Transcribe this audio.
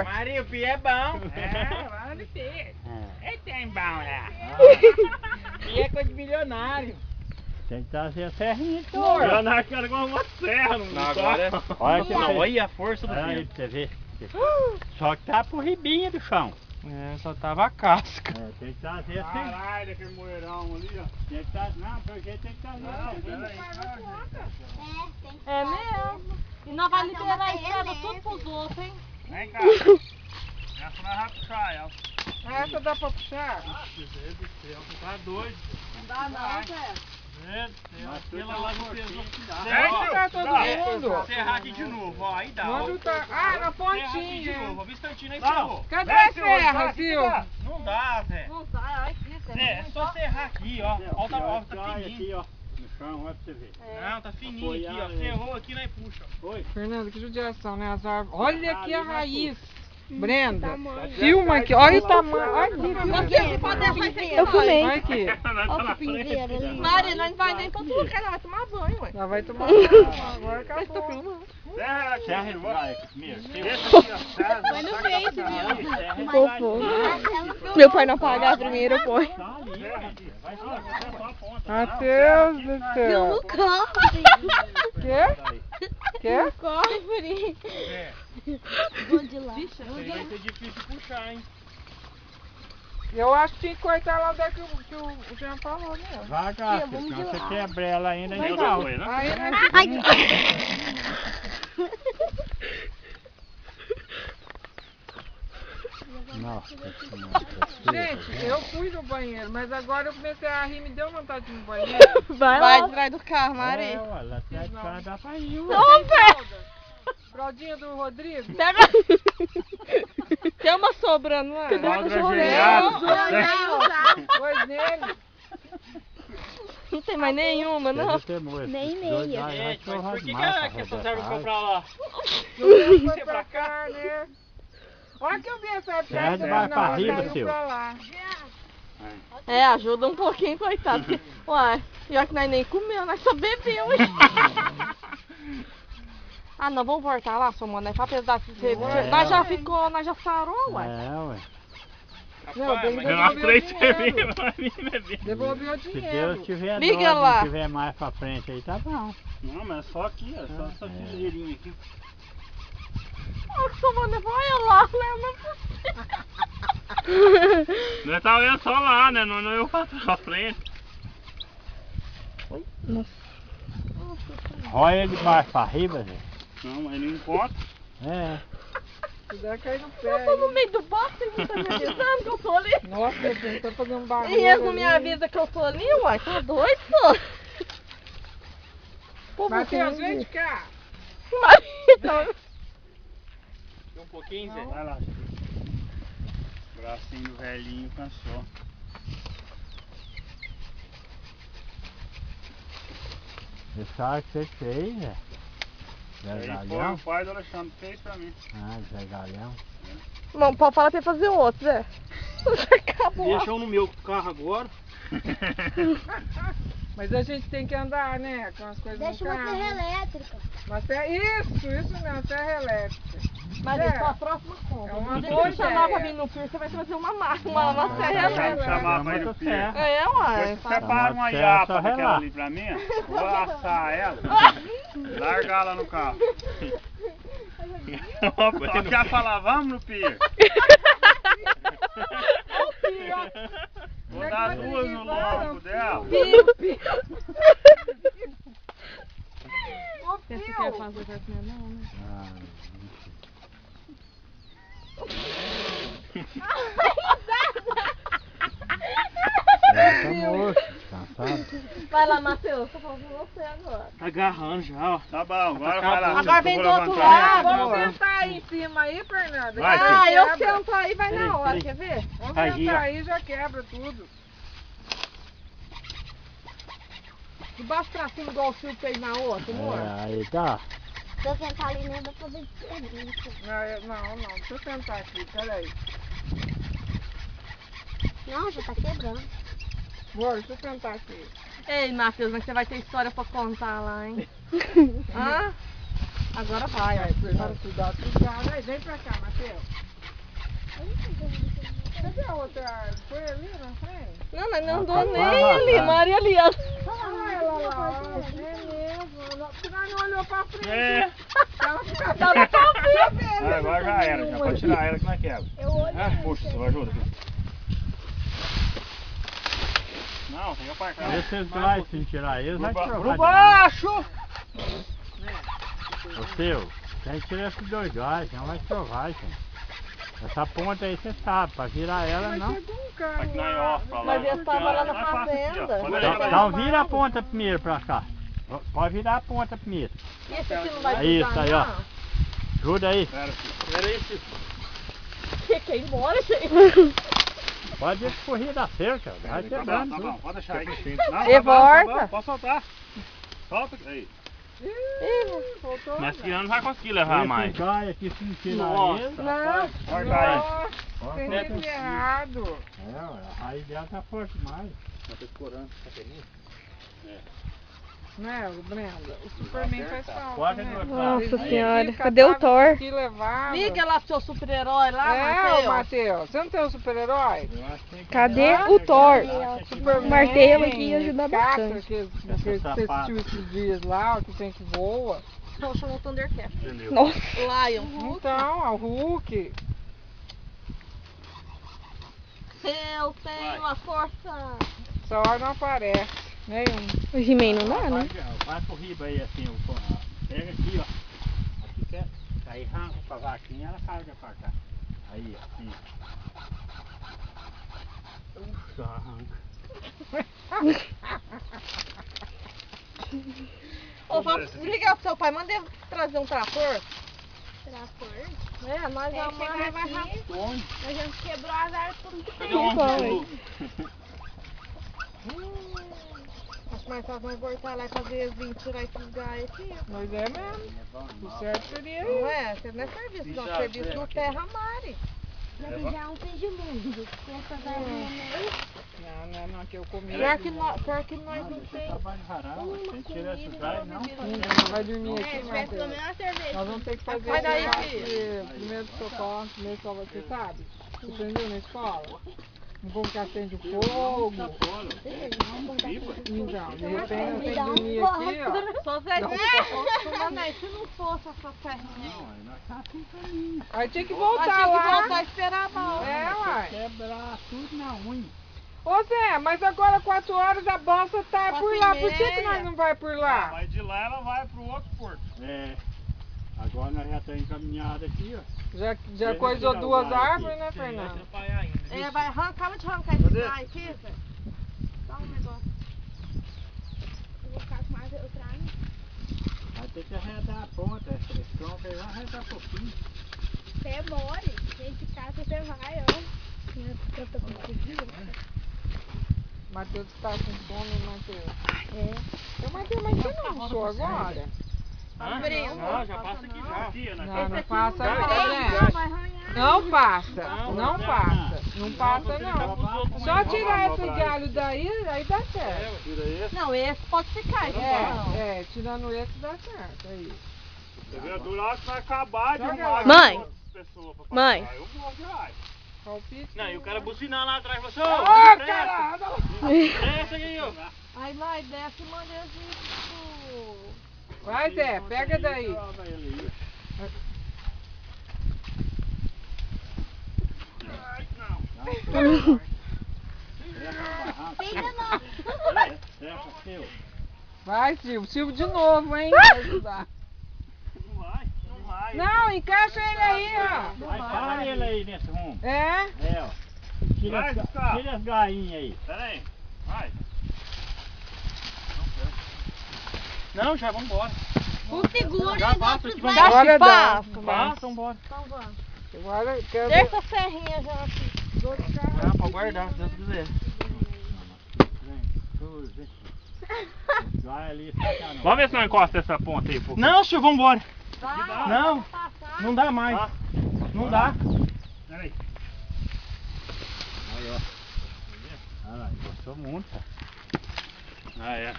Maria, o pia é bom. Vamos no pia. É tem bom lá. Pia é coisa de milionário. Tem que trazer a serrinha de Milionário que era igual uma serra, não Agora, olha a força do aí pia. pra você ver. Só que tá por ribinha do chão. É, só tava a casca. É, tem que trazer a serrinha. Caralho, aquele moeirão ali, ó. Tem que trazer, não, porque tem que trazer a serrinha. É mesmo. E nós vamos liberar a estrada tudo pros outros, hein? Vem cá. Essa nós vamos puxar ela. Essa dá pra puxar? Meu Deus do céu, você tá doido. Não dá não, Zé. Meu Deus, aquela lá não pesou. Onde tá todo mundo? Serrar aqui de novo, ó, aí dá. Onde tá? Ah, na Serra aqui de pontinha. novo, ó, vê se tantinho aí ferrou. Cadê a serra, Silvio? Não dá, Zé. Não dá, ai que Zé. É só serrar aqui, ó. Ó, tá Olha fininho. aqui, ó. No chão, olha pra você ver. Não, tá fininho aqui, ó. Serrou aqui, nós puxa. Foi. Fernando, que judiação, né? As árvores. Olha aqui a raiz. Brenda, filma aqui. Olha o tamanho. Olha aqui, filma aqui. Você pode deixar isso aqui. Eu fumei. Olha aqui. Olha o pingueiro ali. Maria, nós não vai nem pra outro lugar, ela vai tomar banho, ué. Já vai tomar banho. Agora acabou. Serra e vai aqui primeiro. Vai no peito, viu? Serra Fofo. Meu pai não pagar primeiro, eu ponho. tá ali, vai só, só a ponta. Mateus do céu. No cofre. Quê? Quê? No cofre. Vou de lá. Isso aí vai ser difícil puxar, hein? Eu acho que tinha que cortar lá onde é que o Jean falou mesmo. Devagar, Tia, vamos senão de você lá. quebra ela ainda. Vai Então. de lá. Aí, né? Ai, Nossa Gente, eu fui no banheiro, mas agora eu comecei a rir, me deu vontade de ir no banheiro. vai Vai lá. atrás do carro, Maria. É, olha, lá atrás de casa dá pra ir, ué. Não, pé. Fraldinha do Rodrigo. Pega. Tem uma sobrando lá. Cadê a Sogra cachorreira? Pois nele. Não tem mais nenhuma, não. Deve ter morto. Nem Dois meia. vai Gente, mas chorar por que demais pra essa fazer serve paz. comprar lá? Foi pra cá, né? Olha que eu vi essa Serra peça vai pra riba, caiu seu. pra lá. É, ajuda um pouquinho, coitado. Porque, uai, pior que nós nem comeu, nós só bebeu. Hein? Ah, não, vamos voltar lá, sua mãe. Nós faz pedaço de cerveja. É, Nós já ué. ficou, nós já sarou, uai. É, ué. Não, tem que Mas nós devolver o três dinheiro. cervejas pra mim beber. Devolveu o Se dinheiro. Deus tiver Liga dó, lá. não tiver mais pra frente aí, tá bom. Não, mas é só aqui, ó. Só essa fileirinha aqui. Ó, que sua mãe vai lá, leva. Nós tava vendo só lá, né? Não eu pra frente. Olha ele mais pra riba, Zé. Não, mas não encontra. É. Se der, cai no pé. Eu tô no meio do box e não tá me avisando que eu tô ali. Nossa, eu tô fazendo barulho. E eles não me ali. avisam que eu tô ali, uai. Tá doido, pô. Pô, Matheus, vem de cá. Maria, Um pouquinho, Zé. Vai lá. Bracinho do velhinho cansou. Você sabe o que você fez, Zé? Zé Aí foi Galhão? o pai do Alexandre que fez pra mim. Ah, Zé Galhão. Não, pode falar pra ele fazer outro, Zé. Já acabou. Deixa eu no meu carro agora. Mas a gente tem que andar, né? Com as coisas Deixa no uma carro. serra elétrica. Mas isso mesmo, serra elétrica. Mas É. é só a próxima compra. É uma Deixa boa eu te chamar ideia. pra vir no Pier, você vai trazer uma máquina, uma serra serra elétrica. Chamar pra ir no Serra. Pia. É, uai. Depois separa uma Serra, iapa só daquela relar. ali pra mim, ó. Vou assar ela. Largar ela no carro. Só que ela falar, vamos no Pia. Vou dar duas no lombo dela. Ô, Você Pio, quer fazer com minha mão, né? Ah, tá morto, cansado. Vai lá, Matheus. Tô falando com você agora. Tá agarrando já, ó. Tá bom, agora vai lá. Agora vem Eu do vou outro levantar. lado. vamos sentar aí em cima aí, Fernanda. Vai, Já Ah, eu quebra. sento aí, vai na hora, quer ver? Vamos Aí, sentar ó. aí já quebra tudo. De baixo pra cima, igual o Silvio fez na outra, amor. É, aí tá. Se eu sentar ali, nem dá pra ver de serviço. Não, deixa eu sentar aqui, peraí. Não, já tá quebrando. Amor, deixa eu sentar aqui. Ei, Matheus, mas você vai ter história pra contar lá, hein? Hã? Agora vai, ó. Fernanda, cuidado com o carro. Aí, vem pra cá, Matheus. Cadê a outra? Foi ali na frente? Não, mas não andou Tá nem quase ali, vazando. Maria ali, ó. Ah, ela lá. É mesmo. Porque nós não olhou pra frente. É. Ela no caminho dele. Ah, agora já era, já pode tirar ela que nós quebra. Eu olhei. Puxa, você ajuda aqui. Não, tem que apartar. Esses gás, se tirar eles, vai trocar. Pro baixo! Ô seu, tem que tirar esses dois gás, não vai trocar, gente. Essa ponta aí você sabe, pra virar ela Mas não. chegou um carro Aqui na lá. off, pra lá. Mas eles estavam lá na Nós passa aqui, ó. fazenda. Pode Então- olhar Então pra vira a ponta primeiro pra cá. Pode virar a ponta primeiro. E esse aqui não vai É isso ajudar, aí, ó. não? Ajuda aí. Espera, filho. Espera aí, filho. Que quer ir embora, gente? Pode escorrer da cerca, vai Tá bom, quebrando tá bom, tudo. pode deixar aí. Não, E tá bom, tá volta. bom, pode soltar. Solta aí. Ih, Voltou. Mas que não vai conseguir levar mais. Esse gás aqui, se não tirar Nossa. ele, Não, Corta aí. nossa, entendi errado. é, a raiz dela tá forte demais. Tá escorando, tá pegando. Né, Brenda? O Superman faz falta, Pode né? adotar. Nossa Ele senhora, fica, cadê o sabe, Thor? que levava. Liga lá pro seu super-herói lá, É, ô Matheus. Matheus, você não tem um super-herói? Eu acho que tem que- Cadê Ah, o Thor? Superman, Martelo aqui ia ajudar Catra, bastante. que você assistiu esses dias lá, que tem que voa. Então chamou o Thundercat. Entendeu? Nossa. Lion. Então, o Hulk. Eu tenho a força. Essa hora não aparece. Nenhum. O He-Man não dá, né? Vai pro riba aí assim, pega aqui, ó. Aqui quer. Aí arranca com a vaquinha, ela carga pra cá. Aí, ó. Assim. Puxa, arranca. Ô, vamos ligar pro seu pai, manda ele trazer um trator. Trator. É, nós Até amanhã chegar vai aqui, rapar. a gente quebrou as árvores tudo. Cadê o homem? Acho mais fácil nós voltar lá e fazer as 20 tirar esses gás aqui. Mas é mesmo. O certo seria Não isso. é? Você não é serviço, não. Já, Serviço é, no aqui. terra mare. Deve já um fez de mundo. Com essas árvores no meio. Não, que eu comi. Pior que nós não Você tem. trabalha de varal, você tira esses gás, não. Vai dormir aqui, É, tivesse pelo Matheus. menos uma cerveja. Nós vamos ter que fazer Sai daí, esse filho. primeiro socorro, você sabe? Você aprendeu na escola? Não como que acende o fogo. Então, de repente eu tenho que dormir aqui, ó. Só Zé, se não fosse essa ferrinha. Não, aí nós tá assim caminho. Aí tinha que Nós voltar tínhamos que lá. voltar a esperar a balsa. É, uai. Quebrar tudo na unha. Ô Zé, mas agora 4 horas a balsa tá por 4h30. lá. Por que nós não vai por lá? Mas de lá ela vai pro outro porto. É. Agora nós já estamos encaminhados aqui, ó. Já coisou 2 árvores, né, Fernando? É, vai arrancar, acaba de arrancar esse gás aqui, Zé. Dá um negócio. Eu vou ficar com mais outra árvore. Vai ter que arredar a ponta, esse tronco aí vai arredar um pouquinho. Você mole. Tem que ficar, você vai, ó. Matheus tá com fome, Matheus. Ô Matheus, mas você não almoçou agora? Não, já passa aqui já. Aqui, né? Não, não passa Vai, não, vai, né? vai. Vai arranhar. Não passa, Não, não não, passa, não passa você dá pros não. outros Só mais tirar novos esse atrás. galho daí, aí dá certo. Tira esse. Não, esse pode ficar, esse não. É, tirando esse dá certo, aí. Você vê, do lado que vai acabar de Joga arrumar lá. Mãe. outras pessoas pra Mãe. passar. Eu morro de raiva. Palpite. Não, e o cara bucinando lá atrás, você, Ô, ô, caramba! desce aí, ó. Aí nós desce e manda eles pro... Vai, Zé, pega daí. Joga ele aí. Ai, não. Filha não. Certo, seu. Vai, Silvio. Silvio de novo, hein? Vai ajudar. Não vai, não vai. Não, encaixa ele aí, ó. Vai, para ele aí nesse rumo. É? É, ó. Tira, Vai, as, Gustavo. tira as gainhas aí. Pera aí, vai. Não, já vamos embora. O seguro Já e passa outros aqui, vai. vamos Agora dá. Passa. Passa, vambora. Então vamos. Agora eu quero... Deixa a ferrinha já aqui. Ah, pra guardar, se Deus quiser. Vai ali, sacanagem. Vamos ver se não encosta essa ponta aí, pô. Não, senhor, vambora. Vai, Não. vai passar. Não dá mais. Não dá. Peraí. Aí, ó. Olha lá, encostou muito. Ah, é.